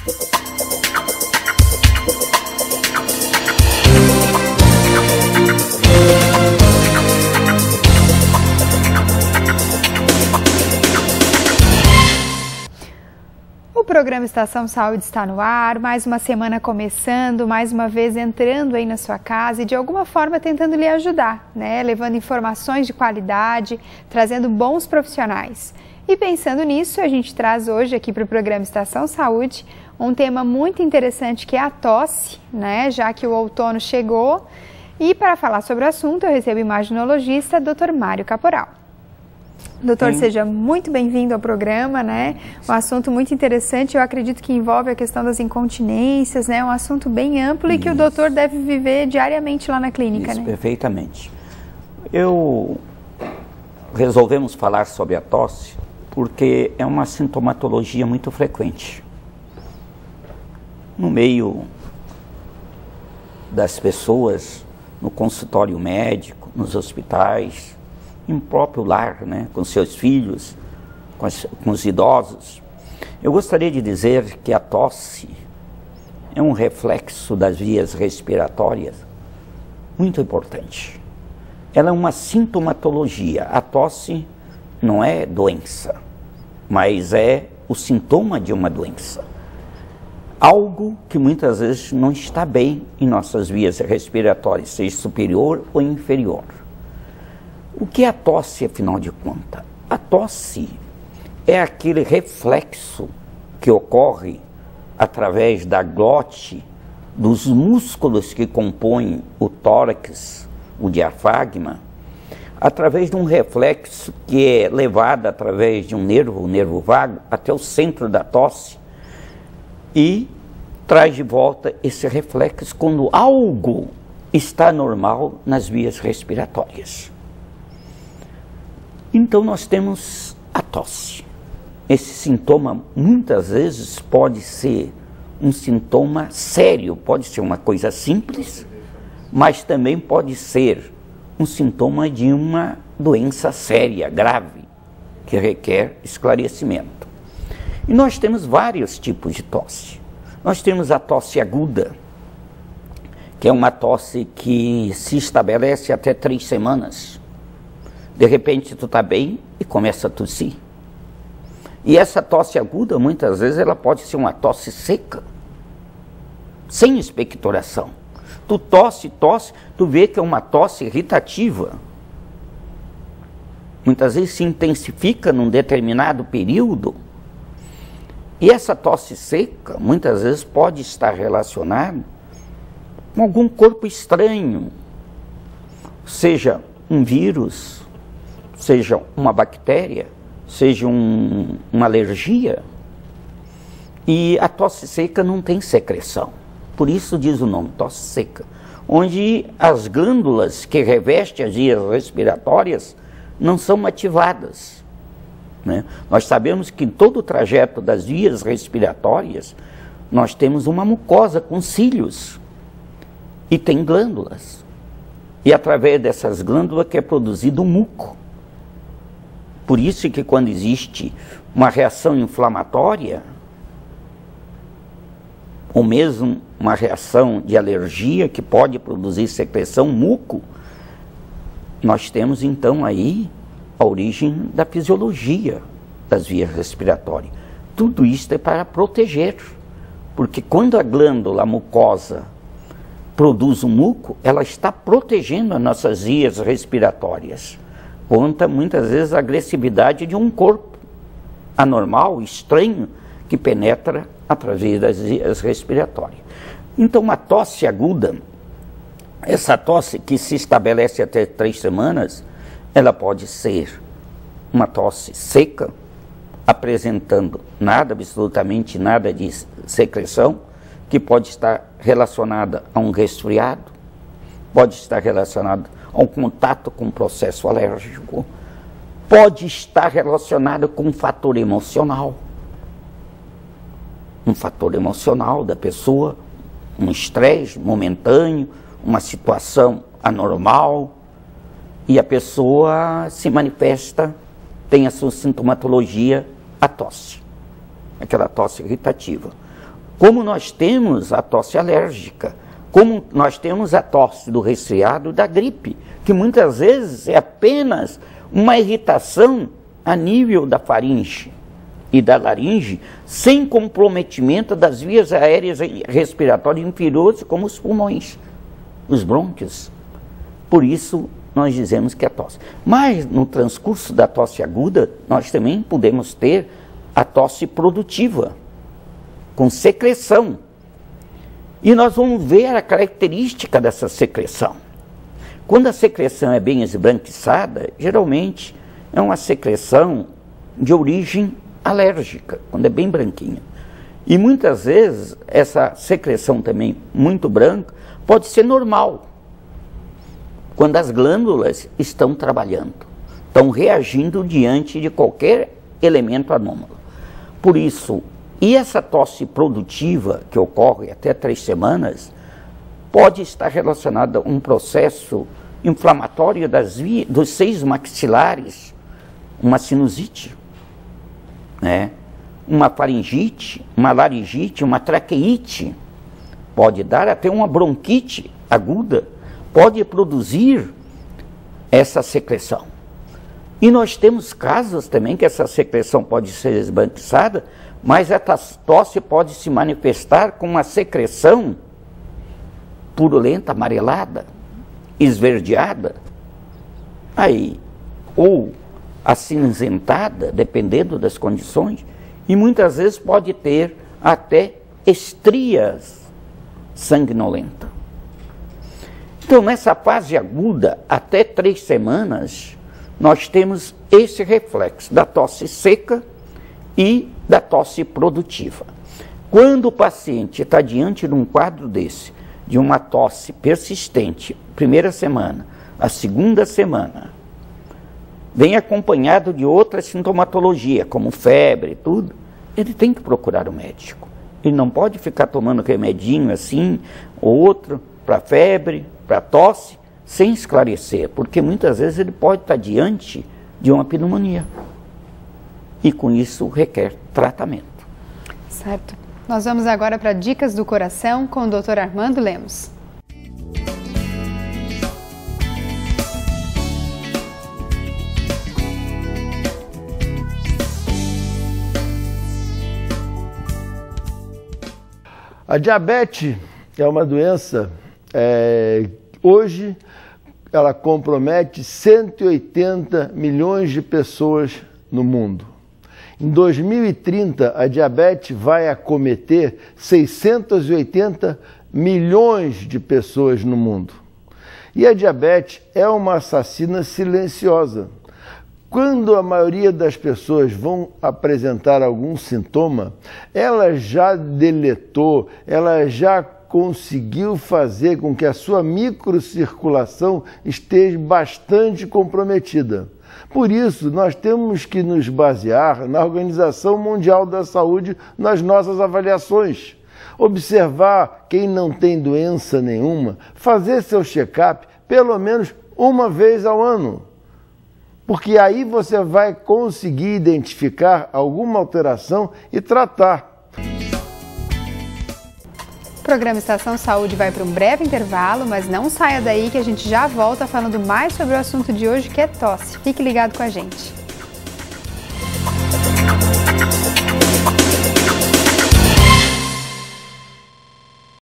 O programa Estação Saúde está no ar, mais uma semana começando, mais uma vez entrando aí na sua casa e de alguma forma tentando lhe ajudar, né? Levando informações de qualidade, trazendo bons profissionais. E pensando nisso, a gente traz hoje aqui para o programa Estação Saúde um tema muito interessante que é a tosse, né? Já que o outono chegou. E para falar sobre o assunto, eu recebo o imaginologista Dr. Mário Caporal. Doutor, seja muito bem-vindo ao programa, né? Um assunto muito interessante, eu acredito que envolve a questão das incontinências, né? Um assunto bem amplo e que o doutor deve viver diariamente lá na clínica, né? Perfeitamente. Resolvemos falar sobre a tosse porque é uma sintomatologia muito frequente. No meio das pessoas, no consultório médico, nos hospitais, em próprio lar, né, com seus filhos, com os idosos. Eu gostaria de dizer que a tosse é um reflexo das vias respiratórias muito importante. Ela é uma sintomatologia. A tosse não é doença, mas é o sintoma de uma doença. Algo que muitas vezes não está bem em nossas vias respiratórias, seja superior ou inferior. O que é a tosse, afinal de contas? A tosse é aquele reflexo que ocorre através da glote, dos músculos que compõem o tórax, o diafragma, através de um reflexo que é levado através de um nervo, o nervo vago, até o centro da tosse e traz de volta esse reflexo quando algo está normal nas vias respiratórias. Então nós temos a tosse. Esse sintoma muitas vezes pode ser um sintoma sério, pode ser uma coisa simples, mas também pode ser um sintoma de uma doença séria, grave, que requer esclarecimento. E nós temos vários tipos de tosse. Nós temos a tosse aguda, que é uma tosse que se estabelece até 3 semanas. De repente tu está bem e começa a tossir. E essa tosse aguda, muitas vezes, ela pode ser uma tosse seca, sem expectoração. Tu tosse, tu vê que é uma tosse irritativa. Muitas vezes se intensifica num determinado período. E essa tosse seca, muitas vezes, pode estar relacionada com algum corpo estranho, seja um vírus, seja uma bactéria, seja uma alergia. E a tosse seca não tem secreção. Por isso diz o nome, tosse seca. Onde as glândulas que revestem as vias respiratórias não são ativadas, né? Nós sabemos que em todo o trajeto das vias respiratórias, nós temos uma mucosa com cílios e tem glândulas. E através dessas glândulas que é produzido o muco. Por isso que quando existe uma reação inflamatória, ou mesmo uma reação de alergia que pode produzir secreção muco, nós temos então aí a origem da fisiologia das vias respiratórias. Tudo isso é para proteger, porque quando a glândula mucosa produz o muco, ela está protegendo as nossas vias respiratórias contra muitas vezes a agressividade de um corpo anormal, estranho, que penetra através das vias respiratórias. Então, uma tosse aguda, essa tosse que se estabelece até 3 semanas, ela pode ser uma tosse seca, apresentando nada, absolutamente nada de secreção, que pode estar relacionada a um resfriado, pode estar relacionada a um contato com um processo alérgico, pode estar relacionada com um fator emocional da pessoa, um estresse momentâneo, uma situação anormal, e a pessoa se manifesta, tem a sua sintomatologia, a tosse, aquela tosse irritativa. como nós temos a tosse alérgica, como nós temos a tosse do resfriado e da gripe, que muitas vezes é apenas uma irritação a nível da faringe e da laringe, sem comprometimento das vias aéreas respiratórias inferiores, como os pulmões, os brônquios. Por isso, nós dizemos que é tosse. Mas, no transcurso da tosse aguda, nós também podemos ter a tosse produtiva, com secreção. E nós vamos ver a característica dessa secreção. Quando a secreção é bem esbranquiçada, geralmente é uma secreção de origem alérgica, quando é bem branquinha. E muitas vezes essa secreção também muito branca pode ser normal, quando as glândulas estão trabalhando, estão reagindo diante de qualquer elemento anômalo. Por isso, e essa tosse produtiva, que ocorre até 3 semanas, pode estar relacionada a um processo inflamatório dos seios maxilares, uma sinusite, né? Uma faringite, uma laringite, uma traqueite, pode dar até uma bronquite aguda, pode produzir essa secreção. E nós temos casos também que essa secreção pode ser esbranquiçada, mas essa tosse pode se manifestar com uma secreção purulenta, amarelada, esverdeada, aí, ou acinzentada, dependendo das condições, e muitas vezes pode ter até estrias sanguinolentas. Então, nessa fase aguda, até 3 semanas, nós temos esse reflexo da tosse seca e da tosse produtiva. Quando o paciente está diante de um quadro desse, de uma tosse persistente, primeira semana, a segunda semana, vem acompanhado de outra sintomatologia, como febre e tudo, ele tem que procurar o médico. Ele não pode ficar tomando remedinho assim, ou outro, para febre, para tosse, sem esclarecer, porque muitas vezes ele pode estar diante de uma pneumonia. E com isso requer tratamento. Certo. Nós vamos agora para Dicas do Coração com o Dr. Armando Lemos. A diabetes é uma doença, hoje ela compromete 180 milhões de pessoas no mundo. Em 2030, a diabetes vai acometer 680 milhões de pessoas no mundo. E a diabetes é uma assassina silenciosa. Quando a maioria das pessoas vão apresentar algum sintoma, ela já deletou, ela já conseguiu fazer com que a sua microcirculação esteja bastante comprometida. Por isso, nós temos que nos basear na Organização Mundial da Saúde nas nossas avaliações. Observar quem não tem doença nenhuma, fazer seu check-up pelo menos uma vez ao ano. Porque aí você vai conseguir identificar alguma alteração e tratar. O programa Estação Saúde vai para um breve intervalo, mas não saia daí que a gente já volta falando mais sobre o assunto de hoje, que é tosse. Fique ligado com a gente.